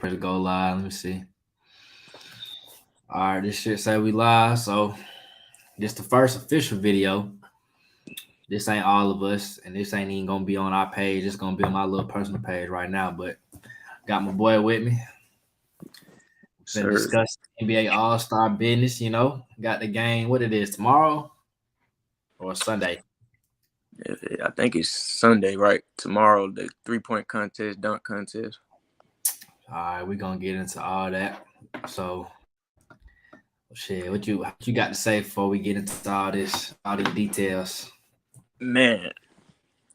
press go live. Let me see. All right, this shit say we live. So this the first official video. This ain't all of us, and this ain't even gonna be on our page. It's gonna be on my little personal page right now. But got my boy with me. Been Sir. discussing NBA All Star business. Got the game. What it is tomorrow or Sunday? I think it's Sunday, right? Tomorrow, the 3-point contest, dunk contest. All right, we're gonna get into all that. So, shit, what you got to say before we get into all these details? Man,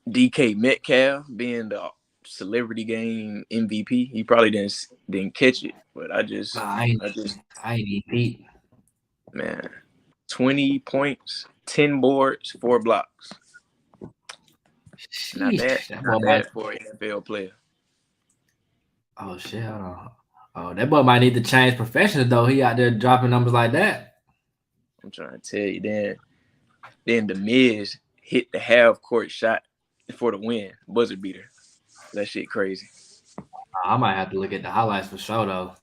DK Metcalf being the celebrity game MVP, he probably didn't catch it, but I ain't even beat. Man, 20 points, 10 boards, 4 blocks. Not bad for an NFL player. Oh shit! Hold on. Oh, that boy might need to change professions though. He out there dropping numbers like that. I'm trying to tell you. Then the Miz hit the half court shot for the win, buzzer beater. That shit crazy. I might have to look at the highlights for sure though.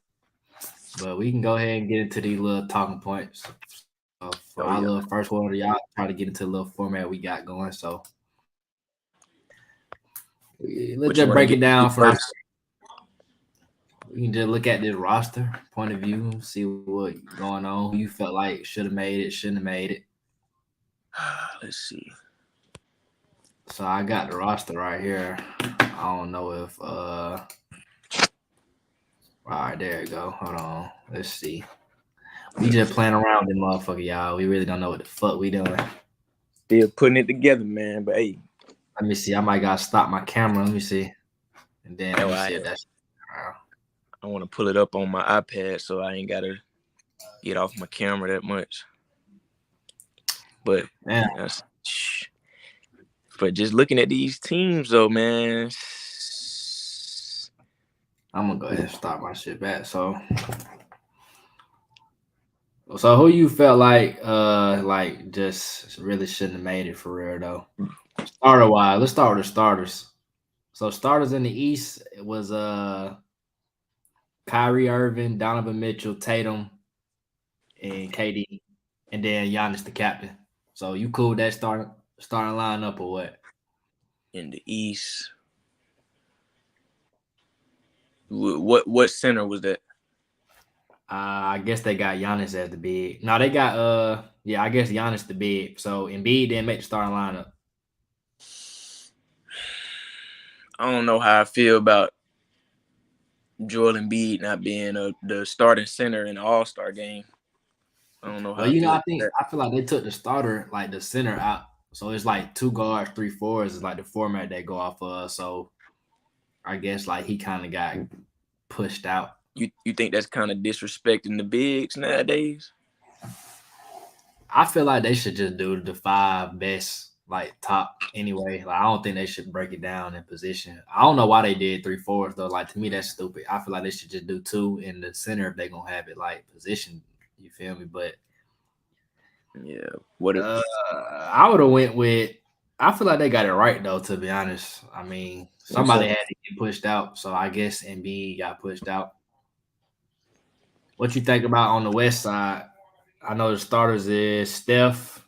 But we can go ahead and get into these little talking points. So for our little first quarter, y'all try to get into a little format we got going. So let's just break it down first. We can just look at this roster point of view, see what going on. Who you felt like should have made it, shouldn't have made it. Let's see. So I got the roster right here. I don't know if all right, there you go. Hold on. Let's see. We just playing around with motherfucker, y'all. We really don't know what the fuck we doing. Still putting it together, man. But hey. Let me see. I might gotta stop my camera. Let me see. And then let me see if that's I want to pull it up on my iPad so I ain't gotta get off my camera that much. But but just looking at these teams though, man. I'm gonna go ahead and start my shit back. So who you felt like just really shouldn't have made it for real though? Starter wise, let's start with the starters. So starters in the East, it was Kyrie Irving, Donovan Mitchell, Tatum, and KD, and then Giannis the captain. So you cool with that starting lineup or what? In the East, what center was that? I guess they got Giannis as the big. No, they got I guess Giannis the big. So Embiid didn't make the starting lineup. I don't know how I feel about Joel Embiid not being the starting center in the All-Star game. I don't know how. I feel like they took the starter, like the center, out. So it's like 2 guards, 3 forwards is like the format they go off of. So I guess like he kind of got pushed out. You think that's kind of disrespecting the bigs nowadays? I feel like they should just do the 5 best, like top anyway. Like I don't think they should break it down in position. I don't know why they did 3 forwards though. Like to me, that's stupid. I feel like they should just do 2 in the center if they're gonna have it like position. You feel me? But yeah, I would have went with. I feel like they got it right though. To be honest, I mean somebody had to get pushed out, so I guess Embiid got pushed out. What you think about on the West side? I know the starters is Steph,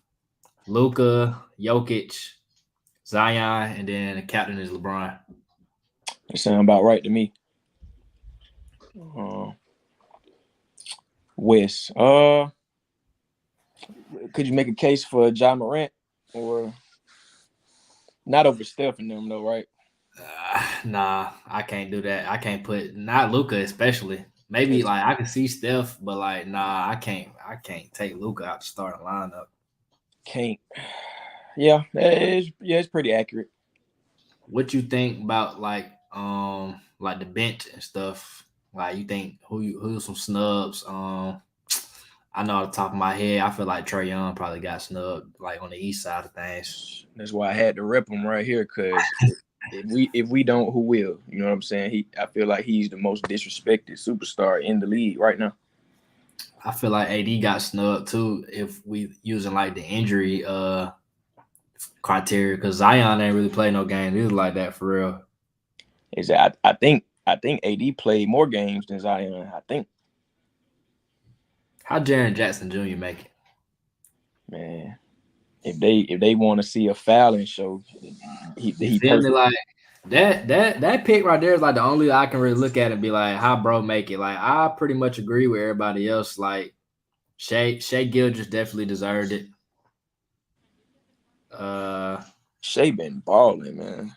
Luka, Jokic, Zion, and then the captain is LeBron. That sounds about right to me. West. Could you make a case for Ja Morant or not over Steph and them though, right? Nah, I can't do that. I can't put not Luka especially. Maybe like I can see Steph, but like nah, I can't take Luka out the starting lineup. Can't. Yeah, it's pretty accurate. What you think about like the bench and stuff? Like you think who's some snubs? I know off the top of my head, I feel like Trae Young probably got snubbed like on the east side of things. That's why I had to rep him right here, because if we don't, who will? You know what I'm saying? I feel like he's the most disrespected superstar in the league right now. I feel like AD got snubbed too if we using like the injury criteria, because Zion ain't really played no games either like that for real. Exactly. I think I think AD played more games than Zion. I think, How Jaren Jackson Jr. make it? man, if they want to see a Fallon show, You he feel me? perfect. Like that pick right there is like the only I can really look at and be like, how bro make it. Like I pretty much agree with everybody else. Like Shea Gilgeous definitely deserved it. Uh, Shea been balling, man.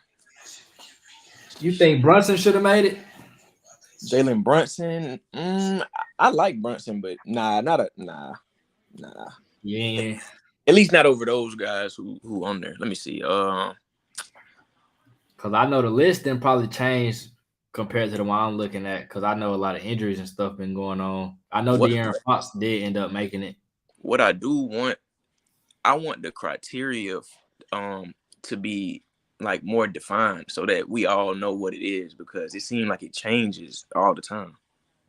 you think Brunson should have made it? Jalen Brunson, I like Brunson, but not a nah. Yeah, At least not over those guys who on there. Let me see. because I know the list didn't probably change compared to the one I'm looking at. Because I know a lot of injuries and stuff been going on. I know what De'Aaron Fox did end up making it. what I do want, I want the criteria to be like more defined so that we all know what it is because it seems like it changes all the time.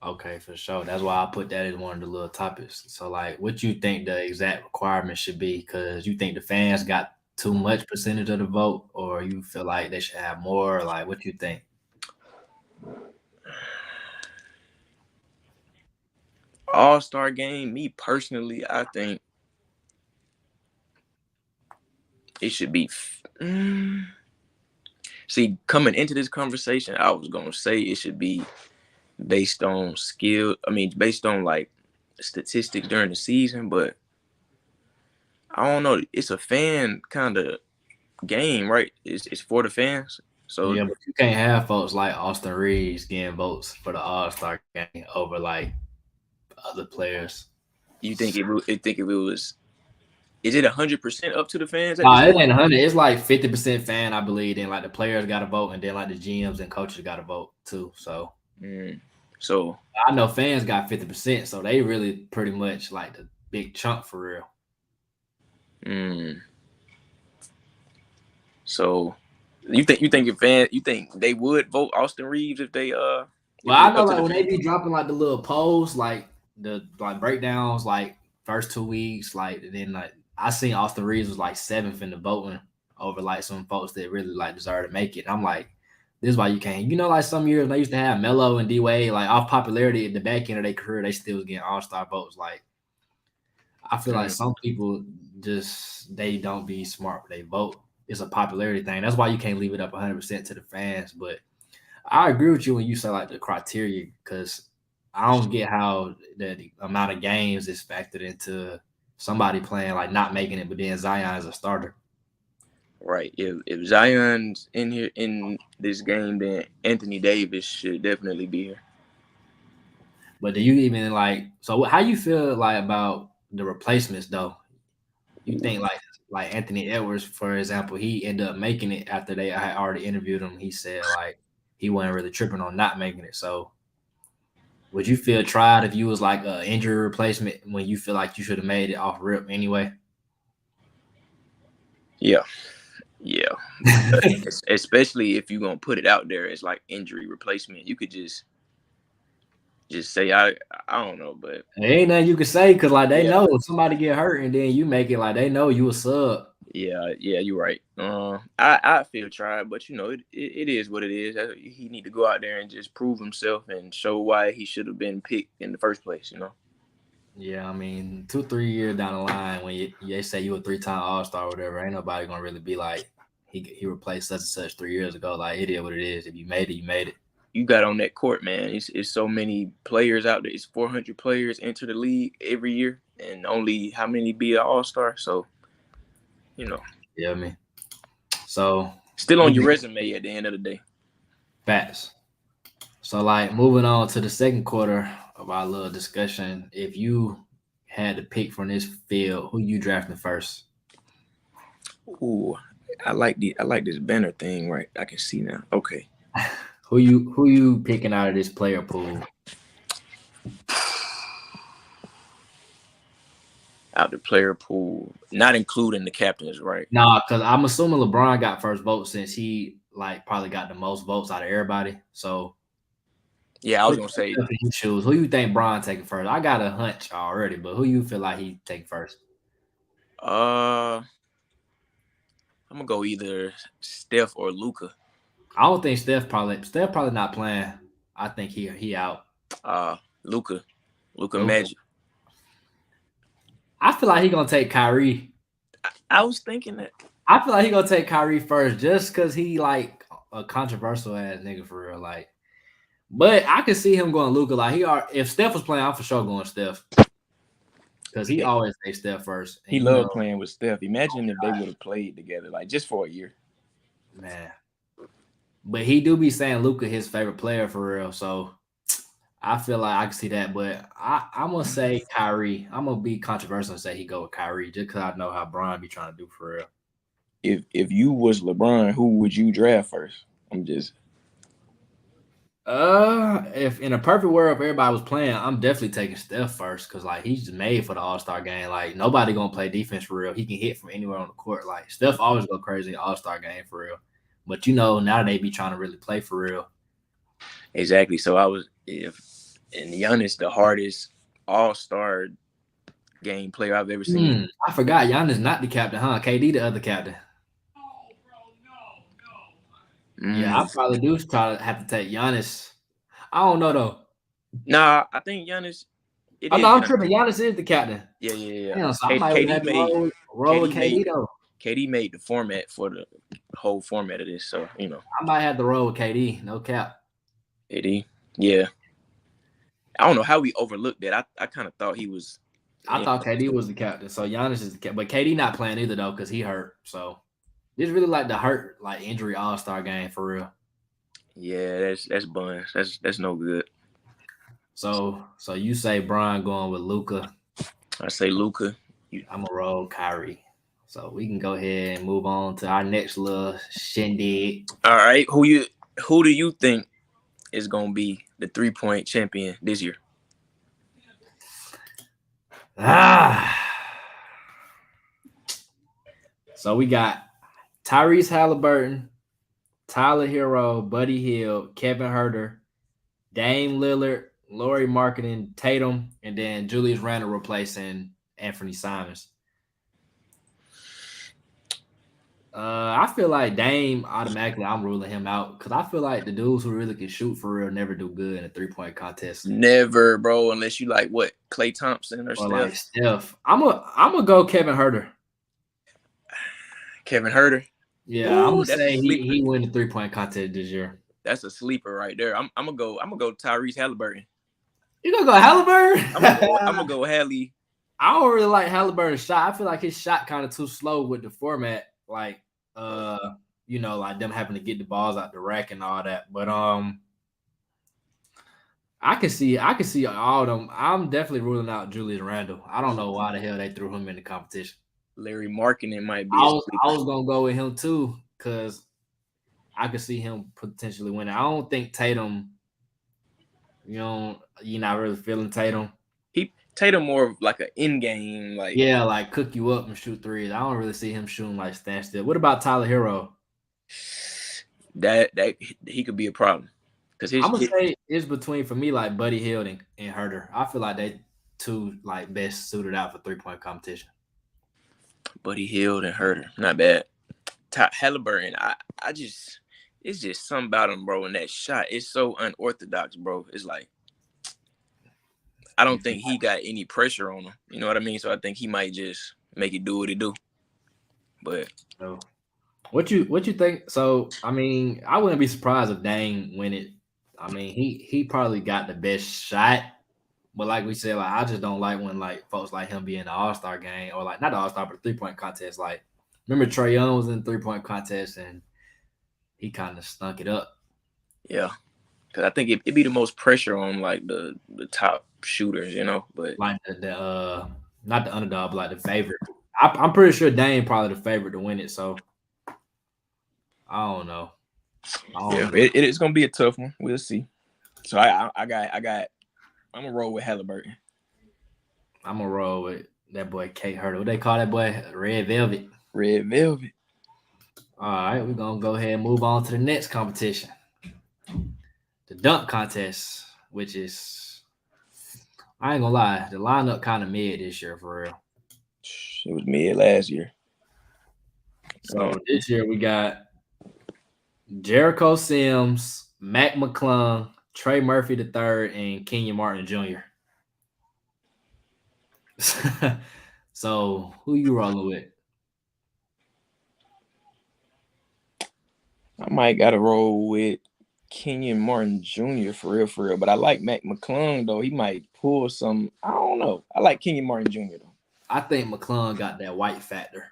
Okay, for sure. That's why I put that as one of the little topics. So, like, what you think the exact requirement should be? Because you think the fans got too much percentage of the vote, or you feel like they should have more? Like, what you think? All-Star game, me personally, I think it should be. See, coming into this conversation, I was gonna say it should be based on skill. I mean, based on like statistics during the season, but I don't know. It's a fan kind of game, right? It's for the fans. So Yeah, but you can't have folks like Austin Reeves getting votes for the All Star game over like other players. you think if it was, is it 100% up to the fans at this Nah, it point? ain't 100. It's like 50% fan, I believe. Then like the players got to vote, and then like the GMs and coaches got to vote too. So Mm. So, I know fans got 50%, so they really pretty much like the big chunk for real. mm, so you think if fans you think they would vote Austin Reeves if Well, it was I know up to like the when they fans? be dropping like the little polls, like the like breakdowns, like first 2 weeks, like and then like I seen Austin Reeves was like seventh in the voting over like some folks that really like deserve to make it. And I'm like, this is why you can't. You know, like some years they used to have Melo and D Wade like off popularity at the back end of their career, they still was getting All Star votes. Like I feel like Mm, some people just they don't be smart when they vote. It's a popularity thing. That's why you can't leave it up 100% to the fans, but I agree with you when you say like the criteria because I don't get how the amount of games is factored into somebody playing like not making it, but then Zion is a starter. right. If Zion's in here in this game, then Anthony Davis should definitely be here. But do you even like so? How you feel like about the replacements though? You think like Anthony Edwards, for example, he ended up making it after they had already interviewed him. He said like he wasn't really tripping on not making it. So would you feel tried if you was like an injury replacement when you feel like you should have made it off rip anyway? Yeah, yeah. Because especially if you're gonna put it out there as like injury replacement, you could just say I don't know, but There ain't nothing you can say because like they yeah, know if somebody get hurt and then you make it like they know you a sub. yeah, you're right. I feel tried, but it is what it is. He need to go out there and just prove himself and show why he should have been picked in the first place. Yeah, I mean 2 3 years down the line when they say you a 3 time All Star or whatever, ain't nobody gonna really be like he replaced such and such 3 years ago. Like it is what it is. If you made it, you made it. You got on that court, man. It's so many players out there. It's 400 players enter the league every year, and only how many be an All Star. So you know, You know what I mean? So still we on your get resume at the end of the day. bats. So like moving on to the second quarter of our little discussion, if you had to pick from this field, who you drafting first? Ooh, I like this banner thing. Right, I can see now. Okay. Who you picking out of this player pool? Out the player pool, not including the captains, right? Nah, because I'm assuming LeBron got first vote since he like probably got the most votes out of everybody. So Yeah, I was which gonna say, one you choose? Who you think Bron taking first? I got a hunch already, but who you feel like he take first? I'm gonna go either Steph or Luca. I don't think Steph probably not playing. I think he out. Luka Luka. Magic. I feel like he gonna take Kyrie. I was thinking that. I feel like he gonna take Kyrie first, just because he like a controversial ass nigga for real. Like, but I could see him going Luka. Like if Steph was playing, I'm for sure going Steph because he Yeah, always takes Steph first. And he loved playing with Steph. Imagine if they would have played together, like just for a year. man. But he do be saying Luka his favorite player for real. So I feel like I can see that. But I'm gonna say Kyrie. I'm gonna be controversial and say he go with Kyrie just because I know how Brian be trying to do for real. If you was LeBron, who would you draft first? I'm just If in a perfect world, if everybody was playing, I'm definitely taking Steph first because like he's just made for the All Star game. Like nobody gonna play defense for real. He can hit from anywhere on the court. Like Steph always go crazy in All Star game for real. But now they be trying to really play for real. exactly. So I was and Giannis the hardest All-Star game player I've ever seen. I forgot Giannis not the captain, huh? KD the other captain. Yeah, I Mm. probably do try to have to take Giannis. I don't know though. Nah, I think Giannis. It Oh is no, I'm Giannis. tripping. Giannis is the captain. Yeah. Damn, so I might would KD have to made roll with KD KD made though. KD made the format for the whole format of this. So I might have to roll with KD. No cap. KD. Yeah, I don't know how we overlooked that. I kind of thought he was. I thought KD was the captain, so Giannis is the captain. But KD not playing either though because he hurt. So this really like the hurt like injury All Star game for real. Yeah, that's buns. That's no good. So you say Brian going with Luka. I say Luka. I'm gonna roll Kyrie. So we can go ahead and move on to our next little shindig. All right, who do you think is gonna be the 3-point champion this year? Ah. So we got Tyrese Halliburton, Tyler Hero, Buddy Hield, Kevin Herter, Dame Lillard, Laurie Marketing, Tatum, and then Julius Randle replacing Anthony Simons. I feel like Dame automatically I'm ruling him out because I feel like the dudes who really can shoot for real never do good in a 3-point contest. Never, bro, unless you like what Klay Thompson or Or like Steph. Steph. I'm gonna go Kevin Herter. Kevin Herter. Yeah, I'm Ooh, gonna that's a say sleeper. he win the 3-point contest this year. That's a sleeper right there. I'm gonna go Tyrese Halliburton. You gonna go Halliburton? I'm gonna go Hallie. I don't really like Halliburton's shot. I feel like his shot kind of too slow with the format. Like like them having to get the balls out the rack and all that. But I can see all of them. I'm definitely ruling out Julius Randle. I don't know why the hell they threw him in the competition. Larry Markkinen might be I a was sleeper. I was gonna go with him too because I could see him potentially winning. I don't think Tatum. You're not really feeling Tatum. Tatum more of like an in game, like like cook you up and shoot threes. I don't really see him shooting like standstill. What about Tyler Hero? that he could be a problem because I'm gonna say it's between for me like Buddy Hield and Herter. I feel like they two like best suited out for 3-point competition. Buddy Hield and Herter, not bad. Halliburton, I just it's just something about him, bro. And that shot is so unorthodox, bro. It's like I don't think he got any pressure on him. You know what I mean? So I think he might just make it do what it do. But So, what you think? So I mean, I wouldn't be surprised if Dame win it. I mean, he probably got the best shot, but like we said, like I just don't like when like folks like him be in the All-Star game or like not the All-Star but the 3-point contest. Like remember Trae Young was in the 3-point contest and he kind of stunk it up. yeah, because I think it'd be the most pressure on like the top shooters, But like the not the underdog, but like the favorite. I'm pretty sure Dame probably the favorite to win it. So I don't know. It is gonna be a tough one. We'll see. So I'm gonna roll with Halliburton. I'm gonna roll with that boy Kate Herter. What they call that boy? Red Velvet. Red Velvet. All right, we're gonna go ahead and move on to the next competition. The dunk contest, which is I ain't gonna lie, the lineup kind of mid this year for real. It was mid last year. So this year we got Jericho Sims, Mac McClung, Trey Murphy the third and Kenyon Martin Jr. So who you rolling with? I might gotta roll with Kenyon Martin Jr. For real. But I like Mac McClung though. He might pull some. I don't know. I like Kenyon Martin Jr. though. I think McClung got that white factor.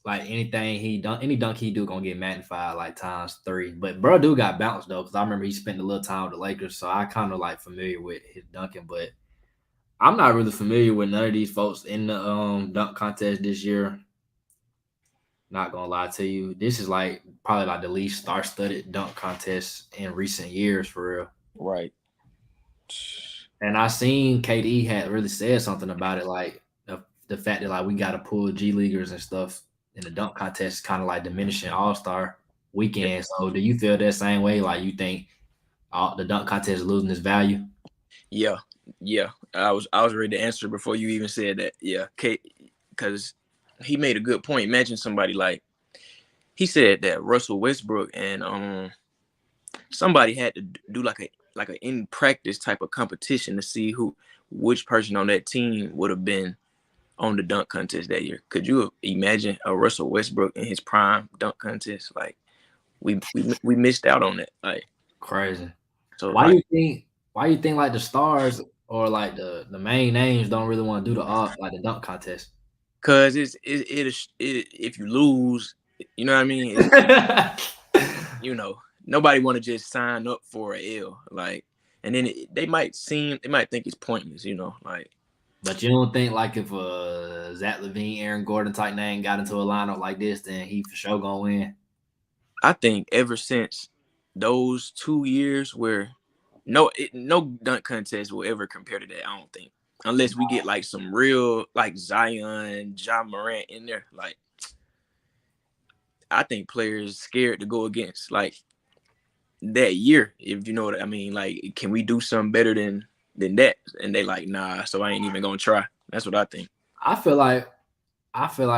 Like anything he done, any dunk he do gonna get magnified like times three. But bro, do got bounced though, because I remember he spent a little time with the Lakers, so I kind of like familiar with his dunking. But I'm not really familiar with none of these folks in the dunk contest this year. Not gonna lie to you, this is like probably like the least star-studded dunk contest in recent years for real. Right. And I seen KD had really said something about it, like the fact that like we got to pull G leaguers and stuff in the dunk contest, kind of like diminishing All Star weekend. So, do you feel that same way? Like you think the dunk contest is losing its value? Yeah. Yeah. I was ready to answer before you even said that. Yeah. Because he made a good point. Imagine somebody like he said that Russell Westbrook and somebody had to do like a in practice type of competition to see which person on that team would have been on the dunk contest that year. Could you imagine a Russell Westbrook in his prime dunk contest? Like we missed out on that. Like Crazy. so Why like you think? Why you think like the stars or like the main names don't really want to do like the dunk contest? because if you lose, you know what I mean. It's nobody want to just sign up for a L like, and then they might think it's pointless. Like. But you don't think like if Zach LaVine, Aaron Gordon type name got into a lineup like this, then he for sure gonna win. I think ever since those 2 years where no dunk contest will ever compare to that. I don't think, unless we get like some real like Zion, Ja Morant in there. Like I think players scared to go against like that year. If you know what I mean. Like, can we do something better than that? And they like, nah. So I ain't even gonna try. That's what I think. I feel like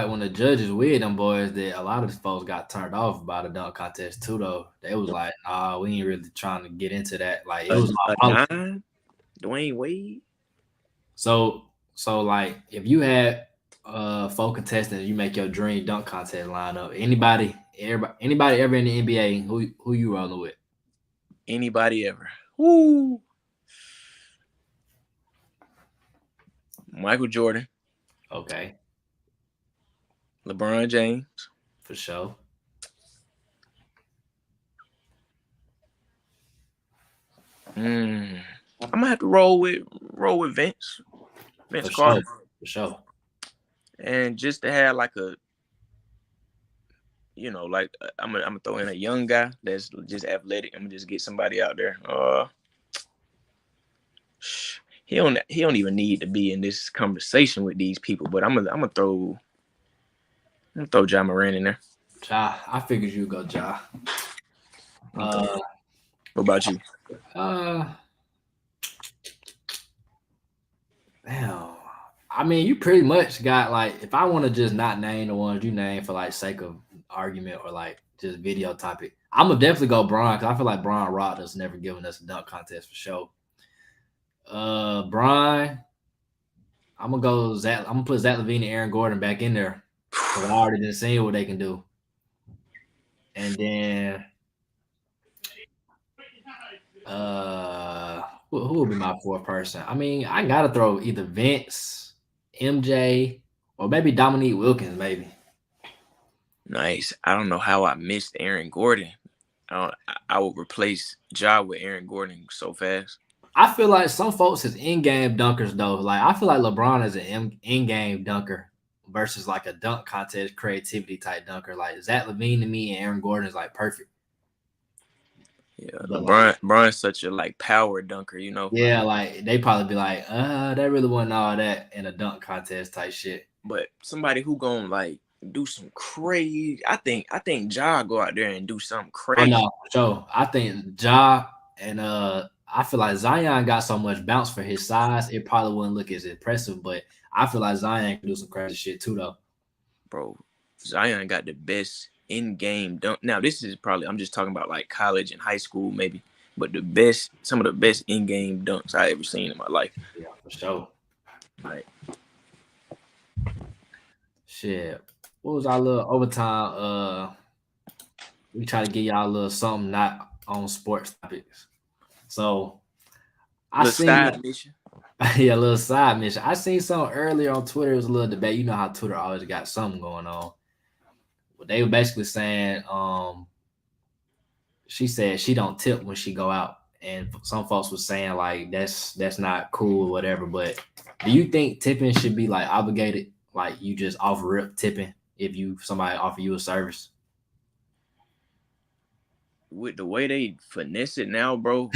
when the judges with them boys, that a lot of these folks got turned off by the dunk contest too. Though they was like, "Nah, we ain't really trying to get into that." Like it was A all politics. nine, Dwayne Wade. So like if you had four contestants, you make your dream dunk contest lineup. Anybody ever in the NBA, who you rolling with? Anybody ever? Woo. Michael Jordan, Okay, LeBron James. for sure. I'm gonna have to roll with Vince For sure. Carter, For sure. and just to have like like I'm gonna throw in a young guy that's just athletic. I'm gonna just get somebody out there. He don't even need to be in this conversation with these people. But I'm gonna throw Ja Morant in there. Ja, I figured you'd go Ja. Okay. Uh, What about you? uh, damn. I mean, you pretty much got like, if I want to just not name the ones you name for like sake of argument or like just video topic, I'm gonna definitely go Bron, because I feel like Bron rocked us, never giving us a dunk contest for sure. Bron, I'm gonna go Zach. I'm gonna put Zach LaVine and Aaron Gordon back in there, because I already done seen what they can do. And then who will be my fourth person? I mean, I gotta throw either Vince, MJ, or maybe Dominique Wilkins, maybe. Nice. I don't know how I missed Aaron Gordon. I would replace Ja with Aaron Gordon so fast. I feel like some folks is in-game dunkers though. Like I feel like LeBron is an in-game dunker versus like a dunk contest creativity type dunker. Like Zach LaVine to me and Aaron Gordon is like perfect. Yeah, But like, LeBron's such a like power dunker. yeah, like they probably be like, that really wasn't all that in a dunk contest type shit. But somebody who gonna like do some crazy. I think Ja go out there and do something Oh crazy. no, so I think Ja and I feel like Zion got so much bounce for his size, it probably wouldn't look as impressive. But I feel like Zion can do some crazy shit too, though. Bro, Zion got the best in-game dunk. Now, this is probably, I'm just talking about like college and high school, maybe. but some of the best in-game dunks I ever seen in my life. Yeah, for sure. Like, Shit. What was our little overtime? We try to give y'all a little something not on sports topics. So I little seen side mission. yeah, a little side mission. I seen something earlier on Twitter. It was a little debate. You know how Twitter always got something going on. But they were basically saying, she said she don't tip when she go out, and some folks was saying like that's not cool or whatever. But do you think tipping should be like obligated, like you just off rip tipping if somebody offer you a service? With the way they finesse it now, bro,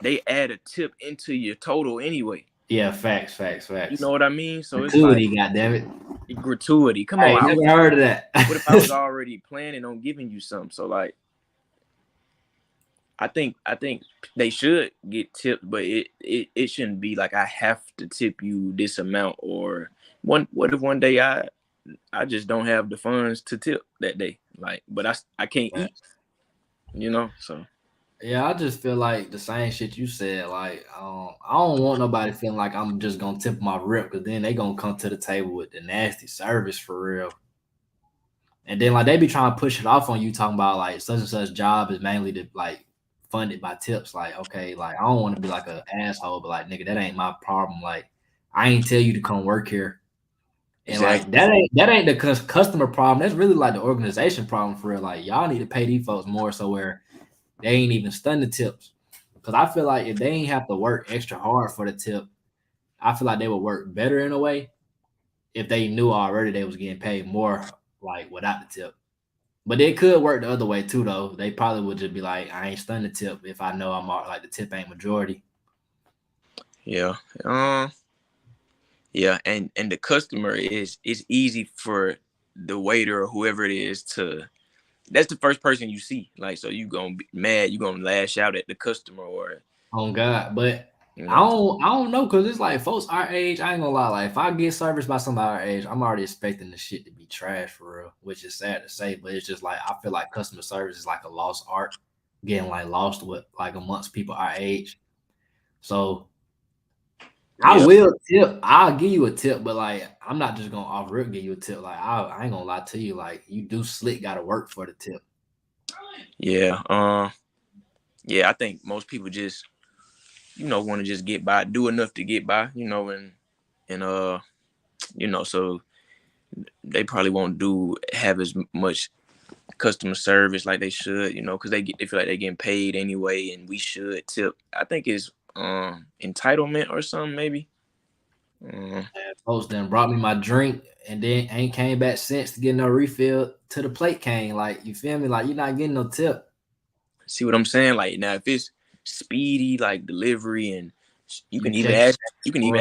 they add a tip into your total anyway. Yeah, facts. You know what I mean? So it's like Gratuity, goddamn it! gratuity. Come Hey, on, never heard of that. what if I was already planning on giving you something? So like, I think they should get tipped, but it shouldn't be like I have to tip you this amount. Or what if one day I just don't have the funds to tip that day, like, but I can't eat, so. Yeah, I just feel like the same shit you said. Like, I don't want nobody feeling like I'm just gonna tip my rip, because then they gonna come to the table with the nasty service for real. And then like they be trying to push it off on you, talking about like such and such job is mainly to like funded by tips. Like, okay, like I don't want to be like an asshole, but like nigga, that ain't my problem. Like, I ain't tell you to come work here. And like Exactly. that ain't the customer problem. That's really like the organization problem for real. Like y'all need to pay these folks more so where they ain't even stunned the tips. Because I feel like if they ain't have to work extra hard for the tip, I feel like they would work better in a way if they knew already they was getting paid more like without the tip. But it could work the other way too, though. They probably would just be like, I ain't stunned the tip if I know like the tip ain't majority. Yeah. Yeah, and the customer it's easy for the waiter or whoever it is to, that's the first person you see. Like, so you gonna be mad, you gonna lash out at the customer, or Oh God, but you I know. don't I don't know, because it's like folks our age. I ain't gonna lie. Like if I get serviced by somebody our age, I'm already expecting the shit to be trash for real, which is sad to say. But it's just like I feel like customer service is like a lost art, getting like lost with like amongst people our age. So I Yeah. will tip. I'll give you a tip, but like I'm not just gonna off rip give you a tip. Like I ain't gonna lie to you. Like you do slick gotta work for the tip. Yeah. Yeah, I think most people just, want to just get by, do enough to get by, and so they probably won't have as much customer service like they should, because they feel like they're getting paid anyway, and we should tip. I think it's entitlement or something, maybe. Folks then brought me my drink and then ain't came back since to get no refill to the plate came. Like you feel me? Like you're not getting no tip. See what I'm saying? Like, now, if it's speedy, like delivery, and you You can even check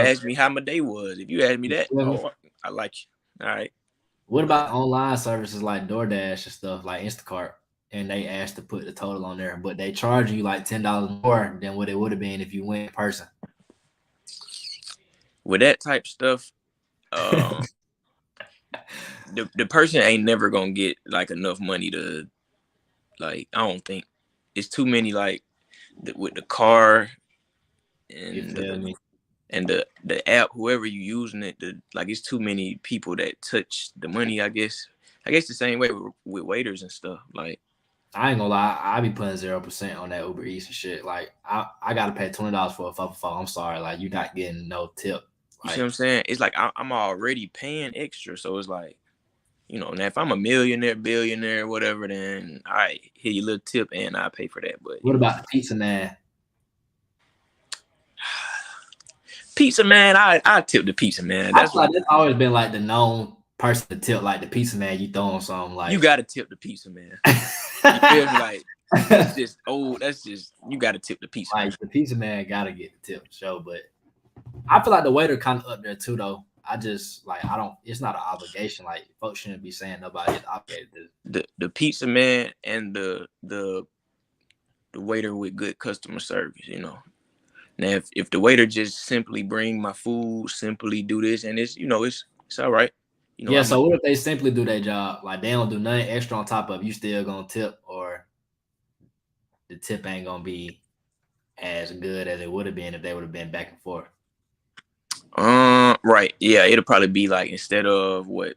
ask me how my day was. If you ask me you that, feel me? oh, I like you. All right. What But about online services like DoorDash and stuff like Instacart? And they asked to put the total on there, but they charge you like $10 more than what it would have been if you went in person. with that type stuff, the person ain't never gonna get like enough money to, like, I don't think it's too many, like, with the car You and feel me? the app, whoever you using it, like, it's too many people that touch the money. I guess the same way with waiters and stuff. Like, I ain't gonna lie, I be putting 0% on that Uber Eats and shit. Like I gotta pay $20 for a fucking phone. I'm sorry, like you're not getting no tip. you see what Like I'm saying? It's like I'm already paying extra, so it's like, now if I'm a millionaire, billionaire, whatever, then all right, here you little tip, and I pay for that. But what about the pizza man? pizza man, I tip the pizza man. I feel That's like like, that's always been like the known person to tip, like the pizza man. You throwing something you like. gotta tip the pizza man. You feel me? Like, that's just old. That's just, you gotta tip the pizza man. Like the pizza man gotta get the tip for sure, but I feel like the waiter kind of up there too, though. I just like I don't. It's not an obligation. Like folks shouldn't be saying nobody is obligated to. The pizza man and the waiter with good customer service. Now, if the waiter just simply bring my food, simply do this, and it's all right. Yeah. I might. So what if they simply do their job? Like they don't do nothing extra on top of you still gonna tip, or the tip ain't gonna be. as good as it would have been if they would have been back and forth. Right. Yeah, it'll probably be like instead of what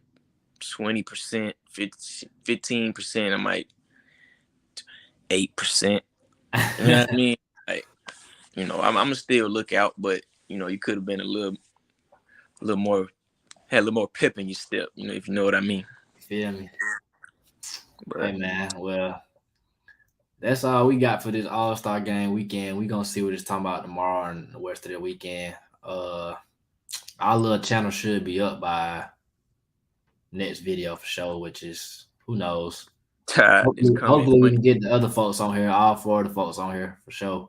20%, 15%, I might 8%. You know what I mean? Like, I'm gonna still look out, but you could have been a little more, had a little more pep in your step. If you know what I mean. Feel me? Hey But man, well, that's all we got for this All-Star game weekend. We gonna see what it's talking about tomorrow and the rest of the weekend. Our little channel should be up by next video for sure, which is who knows. Tide is coming Hopefully we Monday. can get the other folks on here, all four of the folks on here for sure.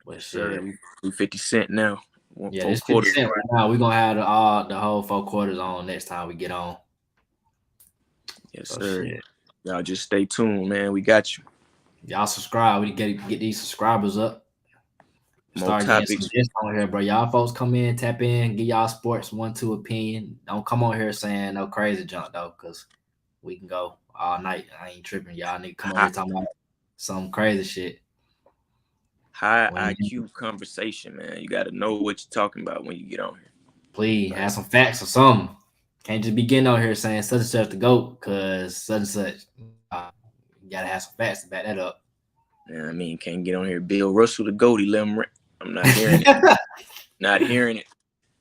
But Yes, sir. shit. We 50 Cent now. Yeah, Four this 50 quarters. Cent right now. We're gonna have the whole 4 quarters on next time we get on. Yes, So sir. shit. Y'all just stay tuned, man. We got you. Y'all subscribe. We get these subscribers up. More Start getting some topics. guests on here, bro. Y'all folks come in, tap in, get y'all sports 1-2 opinion. Don't come on here saying no crazy junk though, because we can go all night. I ain't tripping. Y'all need to come on High, here talking about some crazy shit. high When IQ conversation, man. You got to know what you're talking about when you get on here. please Like, have some facts or something. Can't just be getting on here saying such and such to go because such and such. You gotta have some facts to back that up. I mean, can't get on here. Bill Russell the goatee. I'm not hearing it. Not hearing it.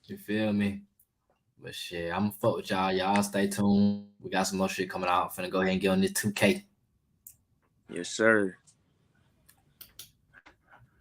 You feel me? But shit, I'm gonna fuck with y'all. Y'all stay tuned. We got some more shit coming out. Finna go ahead and get on this 2K. Yes, sir.